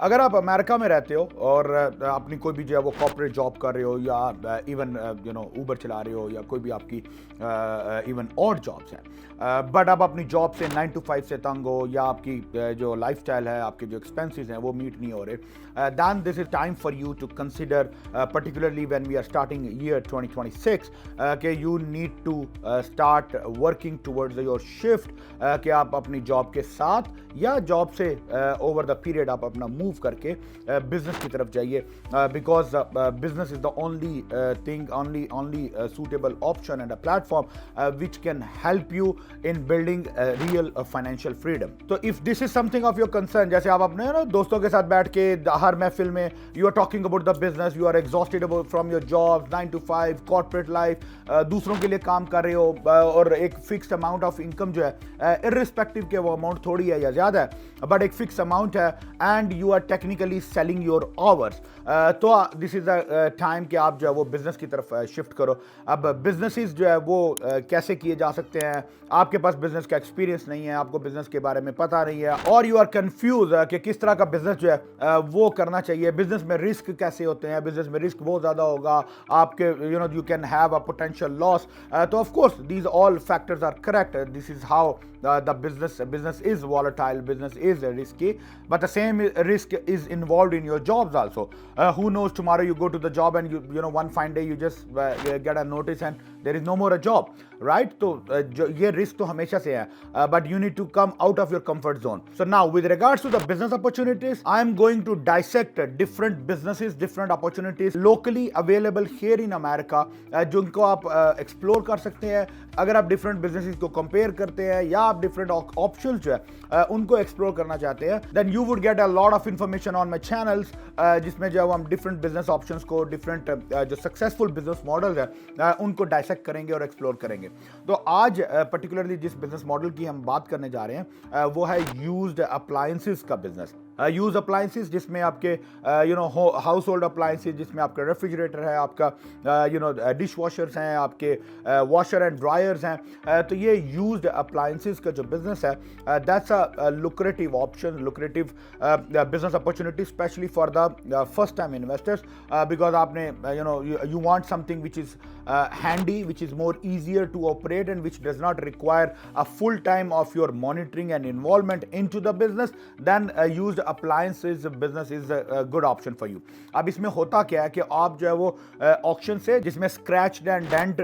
अगर आप अमेरिका में रहते हो और अपनी कोई भी जो है वो कॉर्पोरेट जॉब कर रहे हो या इवन ऊबर चला रहे हो या कोई भी आपकी इवन और जॉब्स हैं, बट आप अपनी जॉब से 9 to 5 से तंग हो या आपकी जो लाइफस्टाइल है, आपके जो एक्सपेंसेस हैं वो मीट नहीं हो रहे, then this is time for you to consider, particularly when we are starting year 2026, कि you need to start working towards your shift, कि आप अपनी जॉब के साथ या जॉब से ओवर द पीरियड आप अपना मूव करके बिजनेस की तरफ जाइए, because business is the only thing, only suitable option and a platform which can help you in building real financial freedom. तो if this is something of your concern, जैसे आप अपने दोस्तों के साथ बैठ के हर महफिल में you are talking about the business, you are exhausted about from your jobs, 9 to 5 corporate life, दूसरों के लिए काम कर रहे हो और एक फिक्स्ड अमाउंट ऑफ इनकम जो है इर्रिस्पेक्टिव के वो अमाउंट थोड़ी है या ज़्यादा है, बट एक फिक्स अमाउंट है and you are technically selling your hours, तो दिस इज द टाइम कि आप जो है वो बिजनेस की तरफ शिफ्ट करो. अब बिजनेसेस जो है वो कैसे किए जा सकते हैं, आपके पास बिजनेस का एक्सपीरियंस नहीं है, आपको बिजनेस के बारे में पता नहीं है और यू आर कंफ्यूज कि किस तरह का बिजनेस जो है वो करना चाहिए, बिजनेस में रिस्क कैसे होते हैं, बिजनेस में रिस्क बहुत ज़्यादा होगा, आपके you can have a potential loss, तो of course these all factors are correct. This is how the business is volatile, business is risky, but the same risk is involved in your jobs also. Who knows, tomorrow you go to the job and you know one fine day you just get a notice and there is no more a job, right? तो ये risk तो हमेशा से है, but you need to come out of your comfort zone. So now with regards to the business opportunities, I am going to dissect different businesses, different opportunities locally available here in America, जिनको आप explore कर सकते हैं. अगर आप different businesses को compare करते हैं या आप डिफरेंट ऑप्शंस जो है उनको एक्सप्लोर करना चाहते हैं, then you would get a lot of information on my channels, जिसमें जो हम डिफरेंट बिजनेस ऑप्शंस को, डिफरेंट जो सक्सेसफुल बिजनेस मॉडल्स है उनको डाइसेक्ट करेंगे और एक्सप्लोर करेंगे. तो आज पर्टिकुलरली जिस बिजनेस मॉडल की हम बात करने जा रहे हैं वो है यूज्ड अप्लायंसेस का बिजनेस. यूज अप्लायंसेस जिसमें आपके हाउस होल्ड अप्लायंसेस, जिसमें आपका रेफ्रिजरेटर है, आपका डिश वॉशर्स हैं, आपके वॉशर एंड ड्रायर्स हैं, तो ये यूज्ड अप्लायंसेस का जो बिजनेस है that's a lucrative option, lucrative business opportunity specially for the first time investors, because आपने you want something which is handy, which is more easier to operate and which does not require a full time of your monitoring and involvement into the business, then used appliances business is a good option for you. अब इसमें होता क्या है कि आप जो है वो ऑक्शन से, जिसमें स्क्रैच्ड एंड डेंट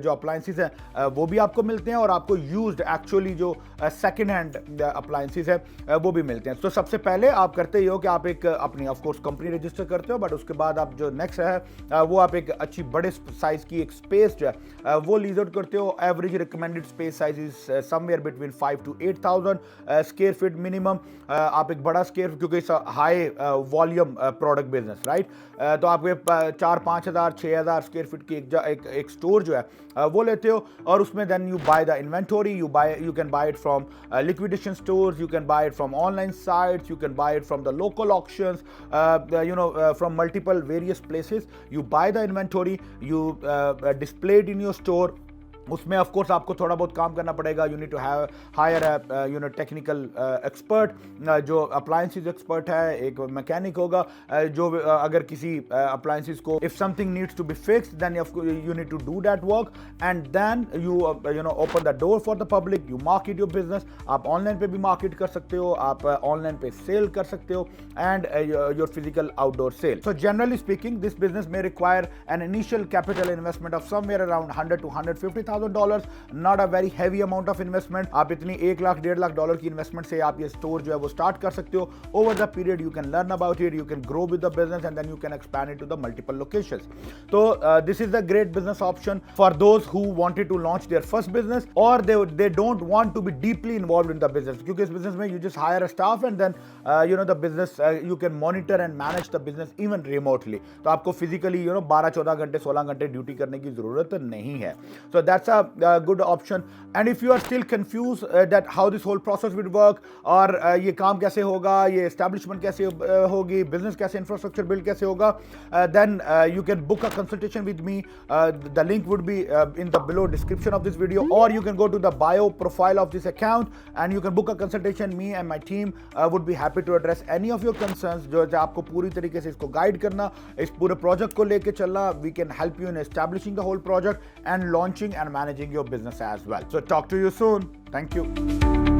जो अप्लायंसेस हैं वो भी आपको मिलते हैं और आपको यूज्ड एक्चुअली जो सेकेंड हैंड अप्लायंसेस है वो भी मिलते हैं. तो सबसे पहले आप करते ही हो कि आप एक अपनी ऑफ कोर्स कंपनी रजिस्टर करते हो, बट उसके बाद आप जो नेक्स्ट है वो आप एक अच्छी बड़े साइज की एक स्पेस जो है वो लीज आउट करते हो. Average recommended space size is somewhere between 5 to 8,000 square feet minimum. आप एक बड़ा स्क्वायर, क्योंकि it's high volume product business, right, तो आपके 4-5 हज़ार 6 हज़ार स्क्वायर फीट की एक स्टोर जो है वो लेते हो और उसमें then you buy the inventory, you can buy it from liquidation stores, you can buy it from online sites, you can buy it from the local auctions, from multiple various places. You buy the inventory, you display it in your store. उसमें of course आपको थोड़ा बहुत काम करना पड़ेगा. You need to have hire technical expert, जो appliances expert है, एक मैकेनिक होगा जो अगर किसी अप्लायंसेस को if something needs to be fixed then you need to do that work and then you open the door for the public, you market your business. आप online पे भी मार्केट कर सकते हो, आप ऑनलाइन पे सेल कर सकते हो and your physical outdoor sell. So generally speaking this business में require an initial capital investment of somewhere around $100 to $150,000, not a very heavy amount of investment. आप इतनी $1 लाख $1.5 लाख की इन्वेस्टमेंट से आप ये स्टोर जो है वो स्टार्ट कर सकते हो. Over the period you can learn about it, you can grow with the business and then you can expand it to the multiple locations. तो this is the great business option for those who wanted to launch their first business और they don't want to be deeply involved in the business, क्योंकि इस business में you just hire a staff and then the business you can monitor and manage the business even remotely. तो आपको physically 12-14 घंटे 16 घंटे duty करने की जरूरत नहीं है. So that's that's a good option. And if you are still confused that how this whole process would work, और ये काम कैसे होगा, ये establishment कैसे होगी, business कैसे infrastructure build कैसे होगा, then you can book a consultation with me. The link would be in the below description of this video, or you can go to the bio profile of this account and you can book a consultation. Me and my team would be happy to address any of your concerns. जो आपको पूरी तरीके से इसको guide करना, इस पूरे project को लेके चलना, we can help you in establishing the whole project and launching and managing your business as well. So talk to you soon. Thank you.